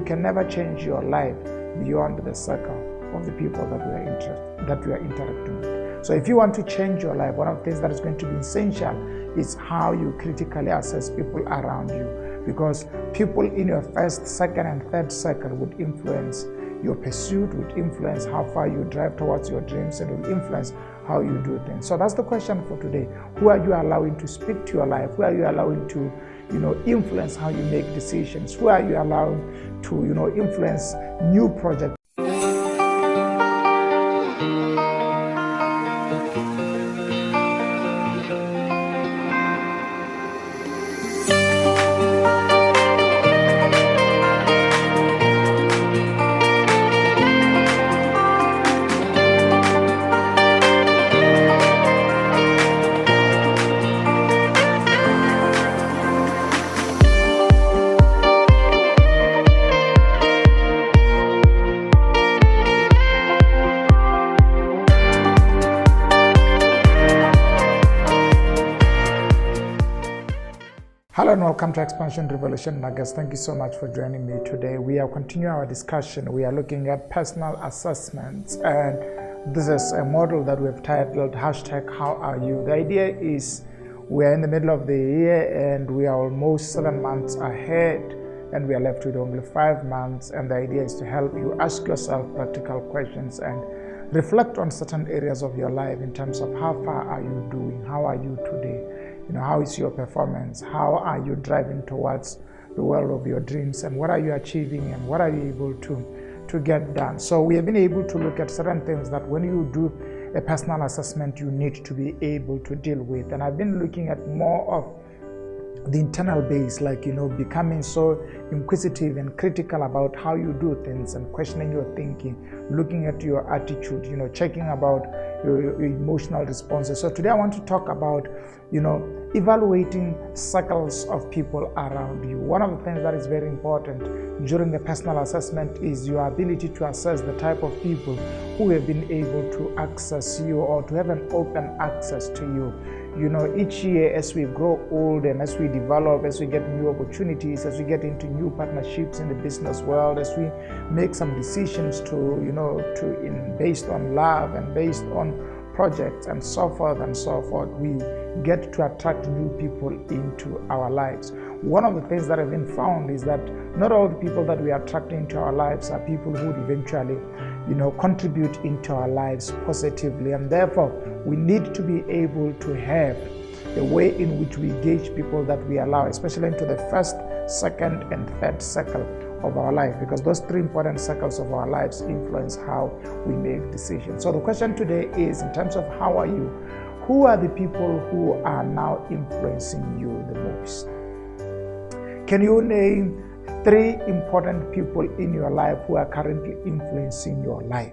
can never change your life beyond the circle of the people that you are interacting with. So if you want to change your life, one of the things that is going to be essential is how you critically assess people around you, because people in your first, second, and third circle would influence your pursuit, would influence how far you drive towards your dreams, and will influence how you do things. So that's the question for today. Who are you allowing to speak to your life? Who are you allowing to influence how you make decisions? Who are you allowing to influence new projects? Hello and welcome to Expansion Revolution Nuggets. Thank you so much for joining me today. We are continuing our discussion. We are looking at personal assessments, and this is a model that we've titled #HowAreYou. The idea is we are in the middle of the year and we are almost 7 months ahead, and we are left with only 5 months, and the idea is to help you ask yourself practical questions and reflect on certain areas of your life in terms of how far are you doing, how are you today, how is your performance, how are you driving towards the world of your dreams, and what are you achieving, and what are you able to get done. So we have been able to look at certain things that when you do a personal assessment you need to be able to deal with, and I've been looking at more of the internal base, like becoming so inquisitive and critical about how you do things and questioning your thinking, looking at your attitude, checking about your emotional responses. So today I want to talk about evaluating circles of people around you. One of the things that is very important during the personal assessment is your ability to assess the type of people who have been able to access you or to have an open access to you. Each year as we grow old and as we develop, as we get new opportunities, as we get into new partnerships in the business world, as we make some decisions based on love and based on projects and so forth and so forth, we get to attract new people into our lives. One of the things that have been found is that not all the people that we attract into our lives are people who would eventually contribute into our lives positively, and therefore we need to be able to have a way in which we gauge people that we allow, especially into the first, second, and third circle of our life, because those three important circles of our lives influence how we make decisions. So the question today is, in terms of how are you, who are the people who are now influencing you the most? Can you name 3 important people in your life who are currently influencing your life?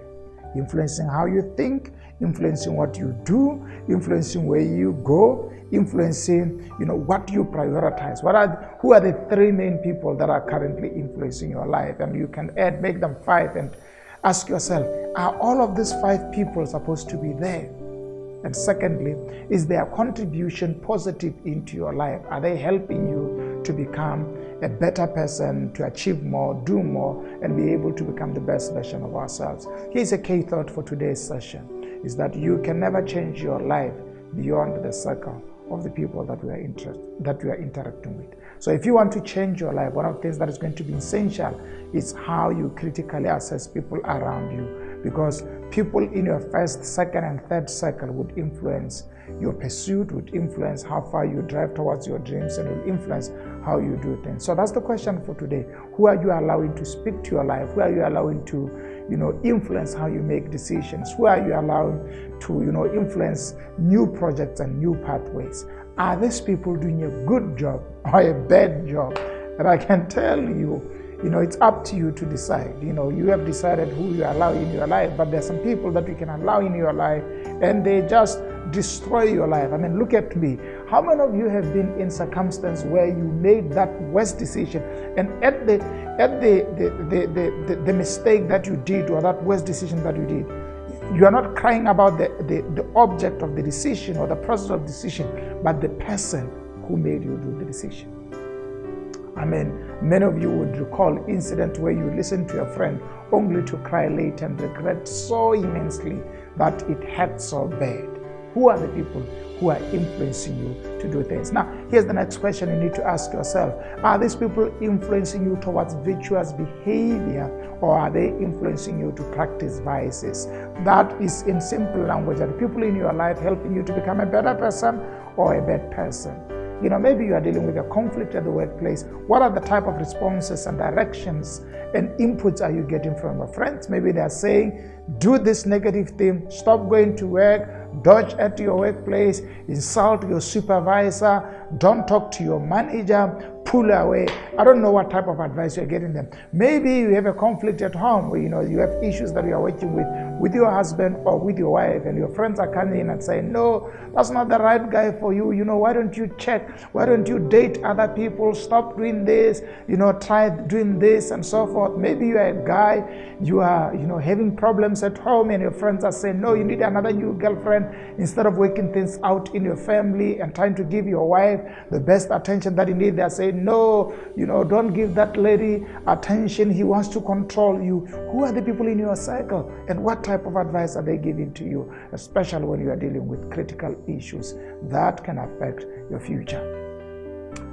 Influencing how you think, influencing what you do, influencing where you go, influencing what you prioritize. Who are the 3 main people that are currently influencing your life? And you can make them 5 and ask yourself, are all of these 5 people supposed to be there? And secondly, is their contribution positive into your life? Are they helping you to become a better person, to achieve more, do more, and be able to become the best version of ourselves? Here's a key thought for today's session, is that you can never change your life beyond the circle of the people that you are interacting with. So if you want to change your life, one of the things that is going to be essential is how you critically assess people around you, because people in your first, second, and third circle would influence your pursuit, would influence how far you drive towards your dreams, and will influence how you do things. So that's the question for today. Who are you allowing to speak to your life? Who are you allowing to influence how you make decisions? Who are you allowing to influence new projects and new pathways? Are these people doing a good job or a bad job? And I can tell you, it's up to you to decide. You have decided who you allow in your life, but there's some people that you can allow in your life and they just destroy your life. I mean, look at me. How many of you have been in circumstance where you made that worst decision, and at the mistake that you did, or that worst decision that you did, you are not crying about the object of the decision or the process of decision, but the person who made you do the decision. I mean, many of you would recall incident where you listen to a friend only to cry later and regret so immensely that it hurt so bad. Who are the people who are influencing you to do things? Now, here's the next question you need to ask yourself. Are these people influencing you towards virtuous behavior, or are they influencing you to practice vices? That is, in simple language, are the people in your life helping you to become a better person or a bad person? You know, maybe you are dealing with a conflict at the workplace. What are the type of responses and directions and inputs are you getting from your friends? Maybe they are saying, do this negative thing, stop going to work, dodge at your workplace, insult your supervisor, don't talk to your manager, pull away. I don't know what type of advice you're getting them. Maybe you have a conflict at home where you have issues that you are working with your husband or with your wife, and your friends are coming in and saying, no, that's not the right guy for you. Why don't you check? Why don't you date other people? Stop doing this. Try doing this and so forth. Maybe you are a guy, you are having problems at home, and your friends are saying, no, you need another new girlfriend. Instead of working things out in your family and trying to give your wife the best attention that you need, they are saying, no, don't give that lady attention. He wants to control you. Who are the people in your circle, and what type of advice are they giving to you, especially when you are dealing with critical issues that can affect your future?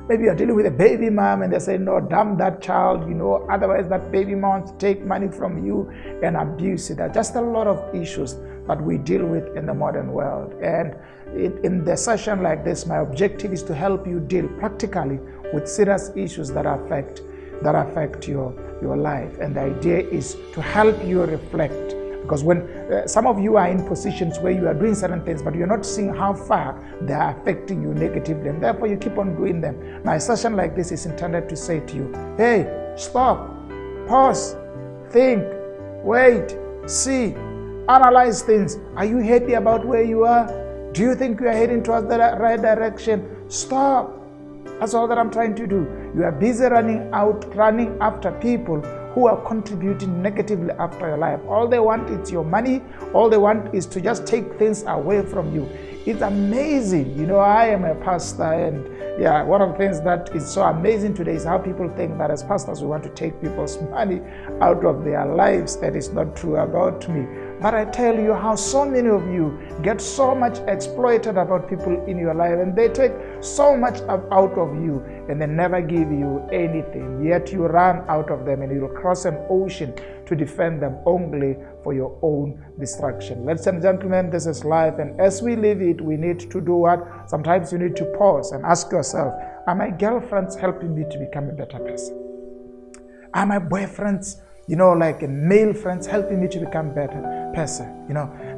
Maybe you're dealing with a baby mom and they say, no, damn that child, otherwise that baby mom wants to take money from you and abuse it. There are just a lot of issues that we deal with in the modern world. And in the session like this, my objective is to help you deal practically with serious issues that affect your life. And the idea is to help you reflect. Because when some of you are in positions where you are doing certain things, but you're not seeing how far they are affecting you negatively, and therefore you keep on doing them. Now, a session like this is intended to say to you, hey, stop, pause, think, wait, see, analyze things. Are you happy about where you are? Do you think you are heading towards the right direction? Stop. That's all that I'm trying to do. You are busy running after people who are contributing negatively after your life. All they want is your money. All they want is to just take things away from you. It's amazing. I am a pastor, and one of the things that is so amazing today is how people think that as pastors we want to take people's money out of their lives. That is not true about me. But I tell you how so many of you get so much exploited about people in your life, and they take so much out of you and they never give you anything. Yet you run out of them and you'll cross an ocean to defend them only for your own destruction. Ladies and gentlemen, this is life, and as we live it, we need to do what? Sometimes you need to pause and ask yourself, are my girlfriends helping me to become a better person? Are my boyfriends, like male friends, helping me to become a better person?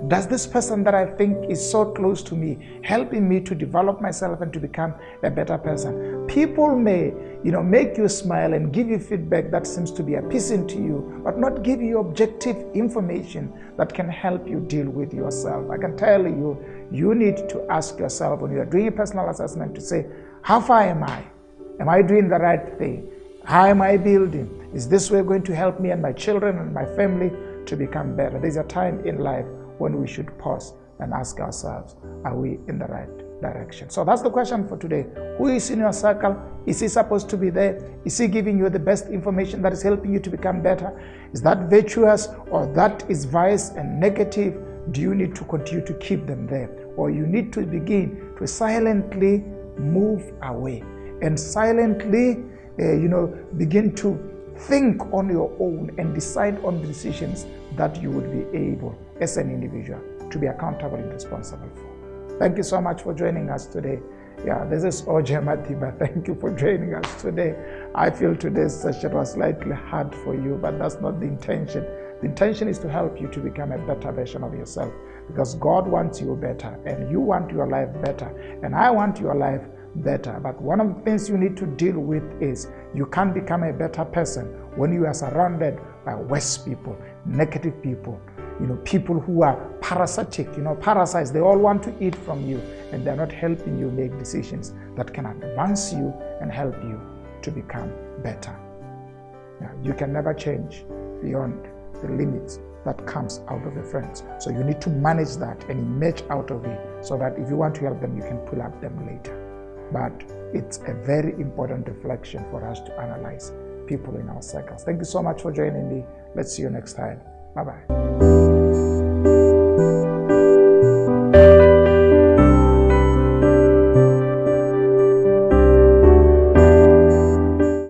Does this person that I think is so close to me helping me to develop myself and to become a better person? People may, make you smile and give you feedback that seems to be appeasing to you, but not give you objective information that can help you deal with yourself. I can tell you, you need to ask yourself when you are doing a personal assessment to say, how far am I? Am I doing the right thing? How am I building? Is this way going to help me and my children and my family to become better? There's a time in life when we should pause and ask ourselves, are we in the right direction? So that's the question for today. Who is in your circle? Is he supposed to be there? Is he giving you the best information that is helping you to become better? Is that virtuous, or that is vice and negative? Do you need to continue to keep them there? Or you need to begin to silently move away and silently begin to think on your own and decide on the decisions that you would be able as an individual to be accountable and responsible for. Thank you so much for joining us today. This is Oje Matiba. Thank you for joining us today. I feel today's session was slightly hard for you, but that's not the intention. The intention is to help you to become a better version of yourself, because God wants you better, and you want your life better, and I want your life better. But one of the things you need to deal with is you can't become a better person when you are surrounded by worse people, negative people, people who are parasitic, parasites. They all want to eat from you, and they're not helping you make decisions that can advance you and help you to become better. You can never change beyond the limits that comes out of your friends. So you need to manage that and emerge out of it, so that if you want to help them, you can pull up them later. but it's a very important reflection for us to analyze people in our circles. Thank you so much for joining me. Let's see you next time. Bye-bye.